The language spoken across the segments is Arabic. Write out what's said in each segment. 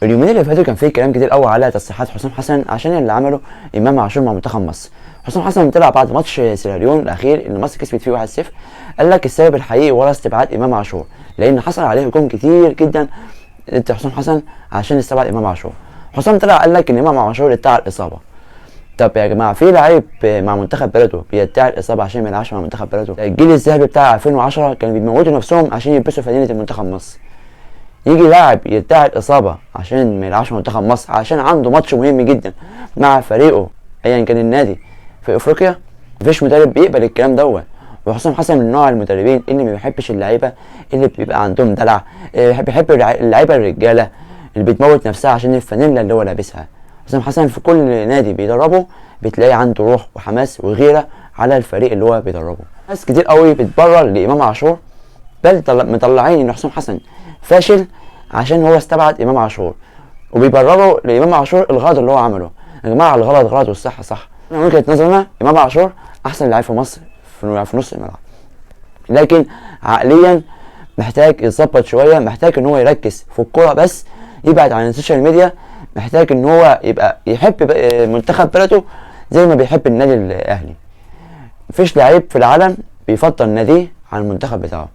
اليومين اللي فاتوا كان فيه كلام كتير قوي على تصريحات حسام حسن عشان اللي عمله امام عاشور مع منتخب مصر. حسام حسن طلع بعد ماتش سيراليون الاخير اللي مصر كسبت فيه 1-0، قال لك السبب الحقيقي ورا استبعاد امام عاشور لان حصل عليه هجوم كتير جدا ضد حسام حسن عشان استبعد امام عاشور. حسام طلع قال لك ان امام عاشور ادعى الاصابه. طب يا جماعه، في لعيب مع منتخب بلده بيدعي الاصابه عشان ما يلعبش مع منتخب بلده؟ الجيل الذهبي بتاع 2010 كانوا بيموتوا نفسهم عشان يلبسوا فانيله المنتخب مصر. يجي لاعب يدعي الاصابه عشان ما يلعبش منتخب مصر عشان عنده ماتش مهم جدا مع فريقه ايا كان النادي في افريقيا؟ مفيش مدرب بيقبل الكلام دوت. وحسام حسن من نوع المدربين اللي ما بيحبش اللعيبه اللي بيبقى عندهم دلع، بيحب اللعيبه الرجاله اللي بتموت نفسها عشان الفانيلا اللي هو لابسها. حسام حسن في كل نادي بيدربه بتلاقي عنده روح وحماس وغيره على الفريق اللي هو بيدربه. ناس كتير قوي بتبرر لامام عاشور، بل مطلعين ان حسام حسن فاشل عشان هو استبعد امام عاشور، وبيبرروا لامام عاشور الغلط اللي هو عمله. يا جماعه، الغلط غلط والصح صح. من وجهه نظرنا امام عاشور احسن لاعب في مصر في نص الملعب، لكن عقليا محتاج يتظبط شويه، محتاج ان هو يركز في الكوره بس، يبعد عن السوشيال ميديا، محتاج ان هو يبقى يحب منتخب بلده زي ما بيحب النادي الاهلي. مفيش لعيب في العالم بيفضل ناديه عن المنتخب بتاعه،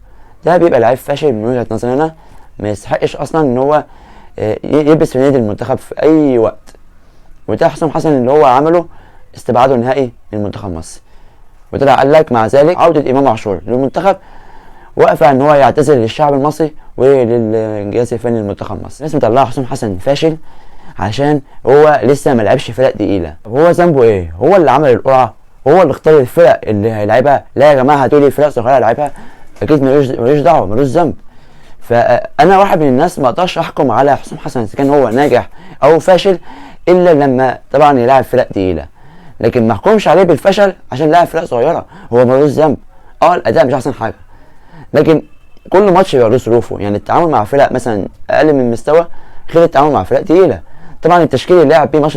ده بيبقى لعيب فاشل من وجهه نظرنا، ما يستحقش اصلا ان هو يلبس في نادي المنتخب في اي وقت. وده حسام حسن اللي هو عمله استبعاده نهائي من منتخب مصر. وطلع قال لك مع ذلك عوده امام عاشور للمنتخب واقفه ان هو يعتذر للشعب المصري وللجهاز الفني لمنتخب مصر. الناس مطلعه حسام حسن فاشل عشان هو لسه ما لعبش فرق تقيله. طب هو ذنبه ايه؟ هو اللي عمل القرعه؟ هو اللي اختار الفرق اللي هيلعبها؟ لا يا جماعه، هتقولي فرق صغيره يلعبها؟ اكيد ملوش دعوه، ملوش ذنب. فانا واحد من الناس ما اقدرش احكم على حسام حسن اذا كان هو ناجح او فاشل الا لما طبعا يلعب فرق تقيله، لكن ما احكمش عليه بالفشل عشان لاعب فرق صغيره. هو ملوش ذنب، الاداء مش احسن حاجه، لكن كل ماتش بيبقى له ظروفه. يعني التعامل مع فرق مثلا اقل من مستوى غير التعامل مع فرق تقيله. طبعا التشكيل اللي لعب بيه ماتش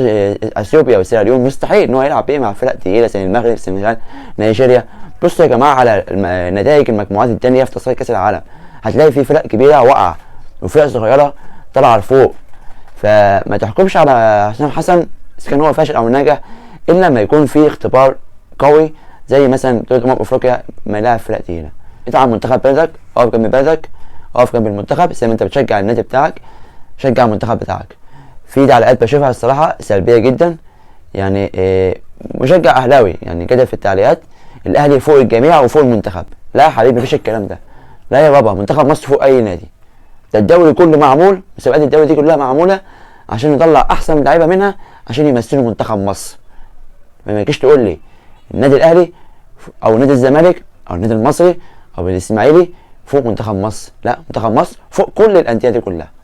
اثيوبيا وسيراليون مستحيل ان هو يلعب بيه مع فرق تقيله زي المغرب، السنغال، نيجيريا. بصوا يا جماعه على نتائج المجموعات الثانيه في تصفيات كاس العالم، هتلاقي في فرق كبيره وقع وفرق صغيره طالعه لفوق. فما تحكمش على حسام حسن اذا كان هو فاشل او ناجح الا لما يكون في اختبار قوي زي مثلا بطوله افريقيا ما يلاعب فرق تقيله. ادعم منتخب بلدك، اقف جنب بلدك، اقف جنب المنتخب زي ما انت بتشجع النادي بتاعك، شجع المنتخب بتاعك. في تعليقات بشوفها الصراحه سلبيه جدا، يعني مشجع اهلاوي يعني كده في التعليقات، الاهلي فوق الجميع وفوق المنتخب. لا يا حبيبي، مفيش الكلام ده. لا يا بابا، منتخب مصر فوق اي نادي. ده الدوري كله معمول، مسابقات الدوري دي كلها معموله عشان نطلع احسن لعيبه منها عشان يمثلوا منتخب مصر. ما تجيش تقول لي النادي الاهلي او نادي الزمالك او النادي المصري او الاسماعيلي فوق منتخب مصر. لا، منتخب مصر فوق كل الانديه دي كلها.